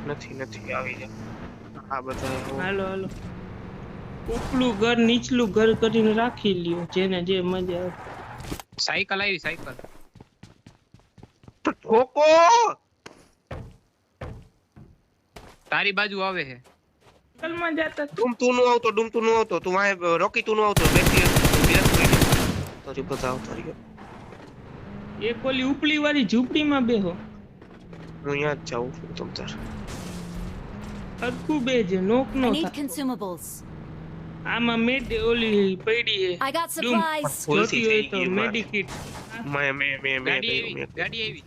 નથી નથી આવી જા આ બધા હાલો હાલો ઉપલું ઘર નીચલું ઘર કરીને રાખી લ્યો જેને જે મજા આવે સાયકલ આવી સાયકલ ઠોકો તારી બાજુ આવે છે કલમાં જાતા ડૂમતું નું આવતો તું વાય રોકી તું નું આવતો બેસી વિરાટ કરી તારી બધા આવતો રહ્યો એક ઓલી ઉપલી વાળી ઝૂંપડીમાં બેહો હું અહીંયા જ જાઉં તમ તાર હરખું બેજે નોક I નો need થાય consumables. આમાં મેડ ઓલી પડી હે I got supplies. ફૂલથી જોતી હોય થઈ તો ગયું મેડિકિટ મેં ગાડી આવી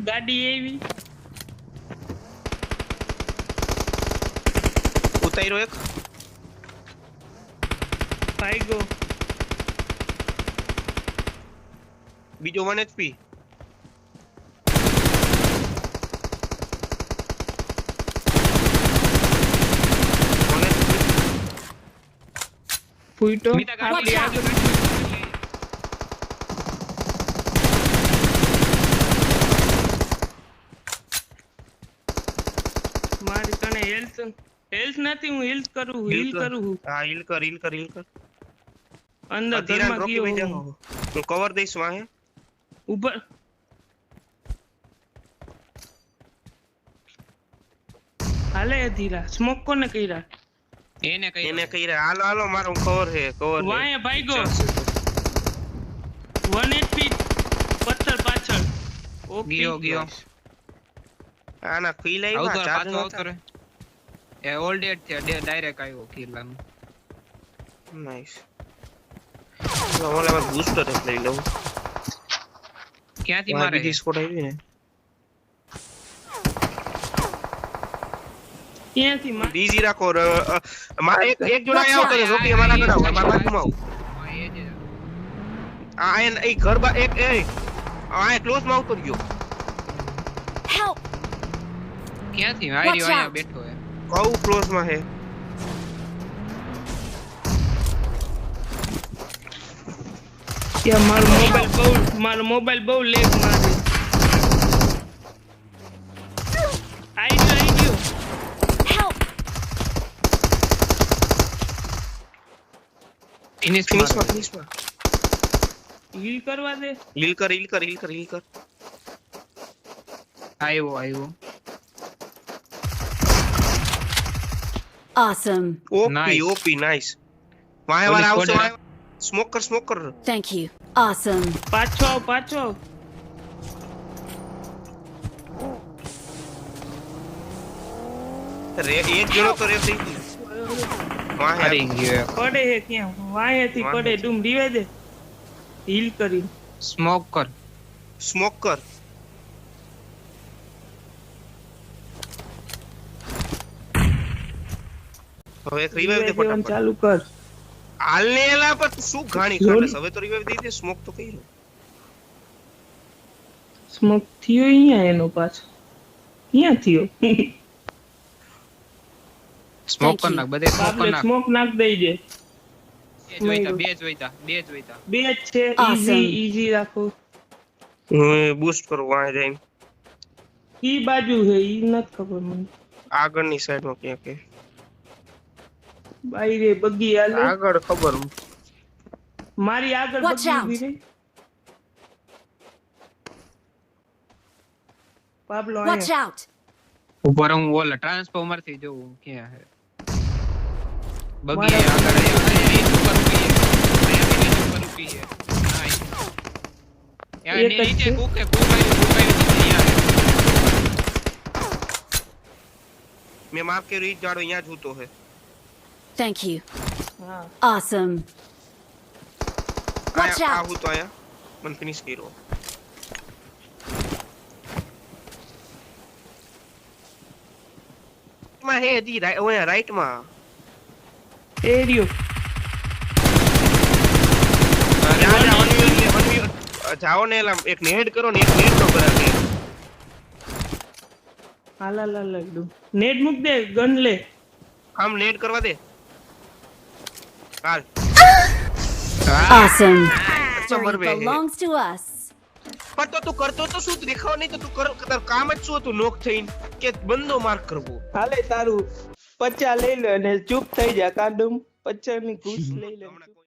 ગાડી એવી ઉતાર્યો એક ભાઈગો બીજો 1 HP ફૂટો મીતા ગાડી Watch out. મારી કને હેલ્થ નથી હું હીલ કરું હા હીલ કર અંદર ધીરાન ઘરમાં રોકી ગયો બેસી જા હું કવર દઈશ વાહે ઉપર હાલે ધીરા સ્મોક કોને કર્યા એને કઈ એને કહી રહ્યા હાલો મારો કવર હે વાય ભાઈગો 1 HP પથ્થર પાછળ ઓકે ગયો આના ખીલ આવતો આવ્યા પાછો આવતો રે એ ઓલ ડેટ છે ડાયરેક્ટ આવ્યો કિલ્લાનું નાઈસ ઓલા માં બૂસ્ટર લઈ લઉં ક્યાંથી મારે બીજી સ્કોડ આવી ને ક્યાંથી માર બીજી રાખો મારે એક જોડા આવતો રે રોકી મારા કરાવ મારા બાજુમાં હા, એ જ. આ એ ઘર બા એક આ ક્લોઝ માં આવતો ગયો Help! ક્યાંથી Watch આર્યો અહીંયા out. બેઠો હે કઉ ક્લોઝ માં હે યા મારો મોબાઈલ બહુ લેગ મારે આઈ ગયો Help! ફિનિશ ફિનિશ માં હીલ કરવા દે હીલ કર આવ્યો Awesome. Nice. ઓપી નાઈસ વાય વાળા આવશે સ્મોક કર Thank you. Awesome. પાછો રે એક જણો તો રે થઈ ગયો વાહ ફરી ગયો પડે હે ક્યાં વાયેથી પડે ડૂમ રીવે દે હીલ કરી સ્મોક કર સ્મોક કર હવે એક રિવાઇવ દે ફટાફટ ચાલુ કર હાલને એલા પર તું શું ઘાણી કાઢે હવે તો રિવાઇવ દઈ દે સ્મોક તો કઈ સ્મોક થયો અહીંયા એનો પાછો ક્યાં થયો સ્મોક Thank કર you. નાખ બધે સ્મોક કર બાપલે નાખ સ્મોક નાખ દઈ દે બે જ વઈતા બે જ છે Awesome. ઈઝી રાખો હું બૂસ્ટ કરું વાય જઈને ઈ બાજુ હે ઈ નથી ખબર મને આગળની સાઈડમાં ક્યાં કે બાઈ રે બગી હાલે આગળ ખબર મારી આગળ Watch બગી out. ઊભી રહી પાબલો Watch આયા out. ઉપર હું ઓલા ટ્રાન્સફોર્મર થી જોઉં ક્યાં હે બગી મારા- આગળ અહીંયા ઉપર ઊભી હે અહીંયા ઉપર ઊભી હે નાઈસ યાર એક જ નીચે છે. કૂક આવી અહીંયા મેં માર્ક કર્યું ઈ જાડો અહીંયા જ ઉતો હે Thank you. હા Awesome. Watch આ out. હું તો આયા મને ફિનિશ કર્યો માં હે દી રાઈટ માં એરિયો જાઓ ને એલા એક નેડ કરો ને એક નેડ નો કરાવે હાલા એકદમ નેટ મૂક દે ગન લે આમ નેડ કરવા દે હાલ Awesome. Number Victory belongs to us. પણ તો તું કરતો તો શું દેખાવ નહીં તો તું તારું કામ જ શું હતું નોક થઈને કે બંદો માર્ક કરવો. હાલે તારું 50 લઈ લે અને ચૂપ થઈ જા કાદમ 50 ની ઘૂસ લઈ લે. હમણાં